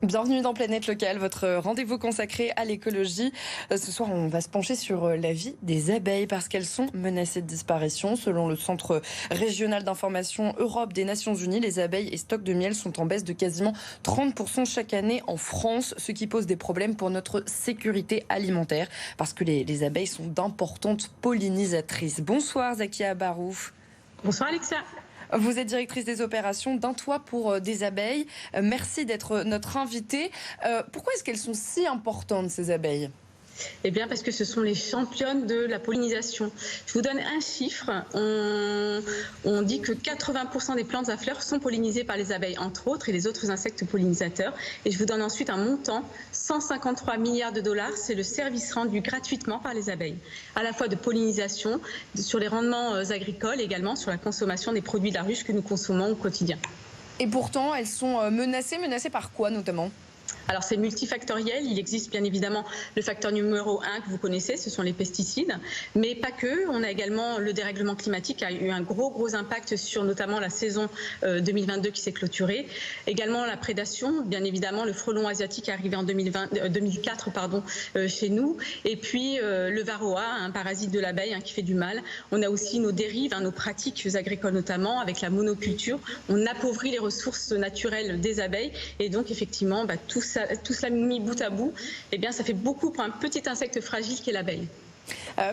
Bienvenue dans Planète Locale, votre rendez-vous consacré à l'écologie. Ce soir, on va se pencher sur la vie des abeilles parce qu'elles sont menacées de disparition. Selon le Centre régional d'information Europe des Nations Unies, les abeilles et stocks de miel sont en baisse de quasiment 30% chaque année en France, ce qui pose des problèmes pour notre sécurité alimentaire parce que les abeilles sont d'importantes pollinisatrices. Bonsoir Zakia Barou. Bonsoir Alexia. Vous êtes directrice des opérations d'un toit pour des abeilles. Merci d'être notre invitée. Pourquoi est-ce qu'elles sont si importantes, ces abeilles ? Eh bien parce que ce sont les championnes de la pollinisation. Je vous donne un chiffre. On dit que 80% des plantes à fleurs sont pollinisées par les abeilles, entre autres, et les autres insectes pollinisateurs. Et je vous donne ensuite un montant, 153 milliards de dollars. C'est le service rendu gratuitement par les abeilles, à la fois de pollinisation, sur les rendements agricoles, également sur la consommation des produits de la ruche que nous consommons au quotidien. Et pourtant, elles sont menacées par quoi notamment ? Alors c'est multifactoriel, il existe bien évidemment le facteur numéro 1 que vous connaissez, ce sont les pesticides, mais pas que. On a également le dérèglement climatique qui a eu un gros impact sur notamment la saison 2022 qui s'est clôturée. Également la prédation, bien évidemment le frelon asiatique est arrivé en 2004 chez nous. Et puis le varroa, un parasite de l'abeille qui fait du mal. On a aussi nos dérives, nos pratiques agricoles notamment avec la monoculture. On appauvrit les ressources naturelles des abeilles et donc effectivement tout cela mis bout à bout, eh bien, ça fait beaucoup pour un petit insecte fragile qu'est l'abeille.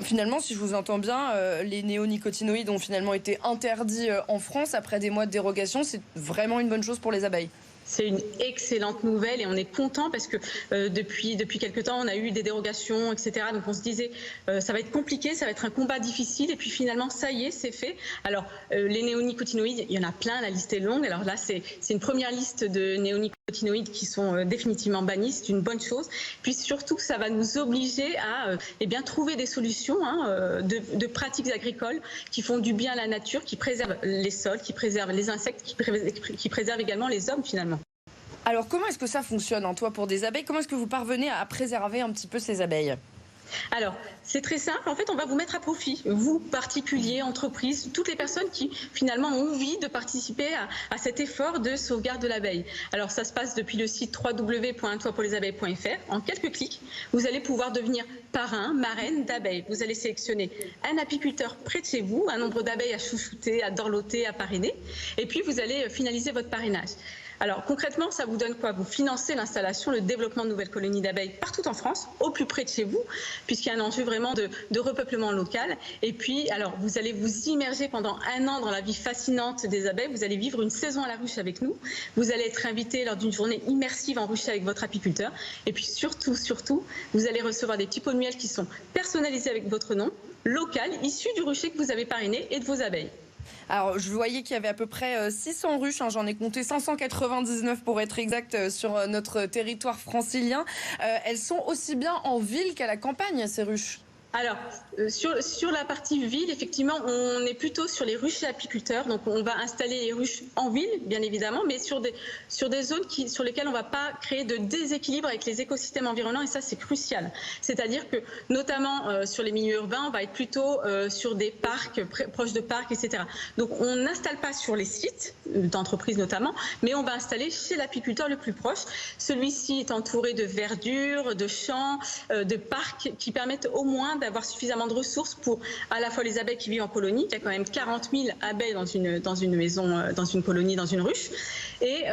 Finalement, si je vous entends bien, les néonicotinoïdes ont finalement été interdits en France après des mois de dérogation. C'est vraiment une bonne chose pour les abeilles. C'est une excellente nouvelle et on est content parce que depuis quelque temps, on a eu des dérogations, etc. Donc on se disait, ça va être compliqué, ça va être un combat difficile. Et puis finalement, ça y est, c'est fait. Alors, les néonicotinoïdes, il y en a plein, la liste est longue. Alors là, c'est une première liste de néonicotinoïdes qui sont définitivement bannis. C'est une bonne chose. Puis surtout, ça va nous obliger à trouver des solutions de pratiques agricoles qui font du bien à la nature, qui préservent les sols, qui préservent les insectes, qui préservent également les hommes finalement. Alors, comment est-ce que ça fonctionne, un toit pour des abeilles ? Comment est-ce que vous parvenez à préserver un petit peu ces abeilles ? Alors, c'est très simple. En fait, on va vous mettre à profit, vous, particuliers, entreprises, toutes les personnes qui, finalement, ont envie de participer à cet effort de sauvegarde de l'abeille. Alors, ça se passe depuis le site www.untoitpourlesabeilles.fr. En quelques clics, vous allez pouvoir devenir parrain, marraine d'abeilles. Vous allez sélectionner un apiculteur près de chez vous, un nombre d'abeilles à chouchouter, à dorloter, à parrainer. Et puis, vous allez finaliser votre parrainage. Alors concrètement, ça vous donne quoi ? Vous financez l'installation, le développement de nouvelles colonies d'abeilles partout en France, au plus près de chez vous, puisqu'il y a un enjeu vraiment de repeuplement local. Et puis, alors, vous allez vous immerger pendant 1 an dans la vie fascinante des abeilles. Vous allez vivre une saison à la ruche avec nous. Vous allez être invité lors d'une journée immersive en ruche avec votre apiculteur. Et puis surtout, vous allez recevoir des petits pots de miel qui sont personnalisés avec votre nom, local, issu du rucher que vous avez parrainé et de vos abeilles. Alors, je voyais qu'il y avait à peu près 600 ruches, j'en ai compté 599 pour être exact sur notre territoire francilien. Elles sont aussi bien en ville qu'à la campagne, ces ruches. Alors, sur la partie ville, effectivement, on est plutôt sur les ruches et apiculteurs. Donc, on va installer les ruches en ville, bien évidemment, mais sur des zones sur lesquelles on ne va pas créer de déséquilibre avec les écosystèmes environnants. Et ça, c'est crucial. C'est-à-dire que, notamment sur les milieux urbains, on va être plutôt sur des parcs, proches de parcs, etc. Donc, on n'installe pas sur les sites d'entreprises notamment, mais on va installer chez l'apiculteur le plus proche. Celui-ci est entouré de verdure, de champs, de parcs qui permettent au moins d'avoir suffisamment de ressources pour à la fois les abeilles qui vivent en colonie. Il y a quand même 40 000 abeilles dans une maison, dans une colonie, dans une ruche. Et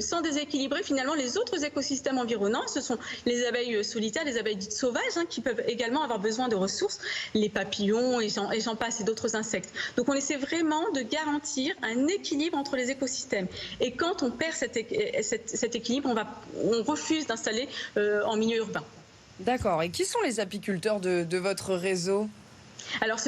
sans déséquilibrer finalement les autres écosystèmes environnants, ce sont les abeilles solitaires, les abeilles dites sauvages qui peuvent également avoir besoin de ressources, les papillons et j'en passe et d'autres insectes. Donc on essaie vraiment de garantir un équilibre entre les écosystèmes. Et quand on perd cet équilibre, on refuse d'installer en milieu urbain. D'accord. Et qui sont les apiculteurs de votre réseau ? Alors,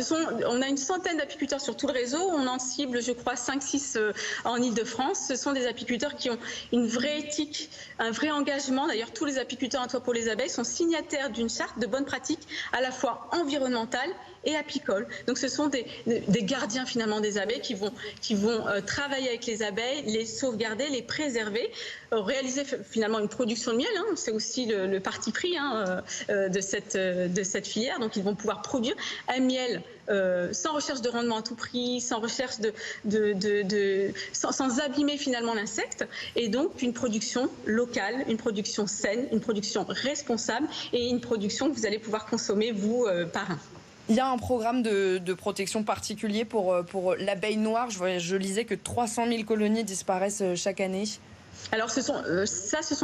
on a une centaine d'apiculteurs sur tout le réseau. On en cible, je crois, 5-6 en Ile-de-France. Ce sont des apiculteurs qui ont une vraie éthique, un vrai engagement. D'ailleurs, tous les apiculteurs Un toit pour les abeilles sont signataires d'une charte de bonnes pratiques à la fois environnementale et apicoles. Donc ce sont des gardiens finalement des abeilles qui vont travailler avec les abeilles, les sauvegarder, les préserver, réaliser finalement une production de miel. C'est aussi le parti pris de cette filière. Donc ils vont pouvoir produire, un miel sans recherche de rendement à tout prix, sans recherche sans abîmer finalement l'insecte, et donc une production locale, une production saine, une production responsable et une production que vous allez pouvoir consommer vous par un. Il y a un programme de protection particulier pour l'abeille noire. Je lisais que 300 000 colonies disparaissent chaque année. Alors, ce sont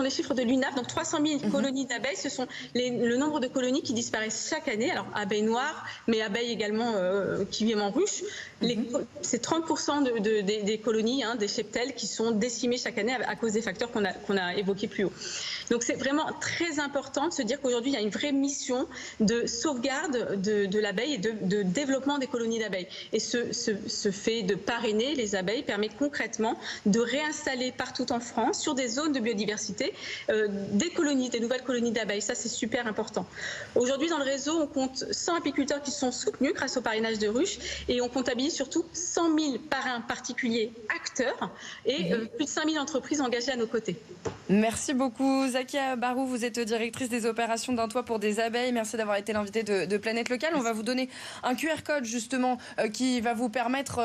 les chiffres de l'UNAF. Donc, 300 000 colonies d'abeilles, ce sont le nombre de colonies qui disparaissent chaque année. Alors, abeilles noires, mais abeilles également qui vivent en ruche. C'est 30% des colonies, des cheptels, qui sont décimées chaque année à cause des facteurs qu'on a évoqués plus haut. Donc, c'est vraiment très important de se dire qu'aujourd'hui, il y a une vraie mission de sauvegarde de l'abeille et de développement des colonies d'abeilles. Et ce fait de parrainer les abeilles permet concrètement de réinstaller partout en France, sur des zones de biodiversité, des nouvelles colonies d'abeilles. Ça, c'est super important. Aujourd'hui, dans le réseau, on compte 100 apiculteurs qui sont soutenus grâce au parrainage de ruches, et on comptabilise surtout 100 000 parrains particuliers acteurs et plus de 5 000 entreprises engagées à nos côtés. Merci beaucoup, Zakia Barou. Vous êtes directrice des opérations d'un toit pour des abeilles. Merci d'avoir été l'invitée de Planète Locale. On va vous donner un QR code justement qui va vous permettre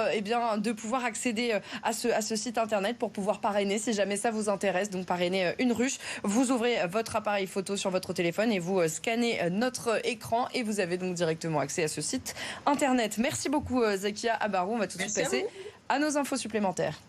de pouvoir accéder à ce site internet pour pouvoir parrainer si jamais ça vous intéresse. Donc parrainer une ruche. Vous ouvrez votre appareil photo sur votre téléphone et vous scannez notre écran et vous avez donc directement accès à ce site internet. Merci beaucoup, Zakia Barou. On va tout de suite passer à nos infos supplémentaires.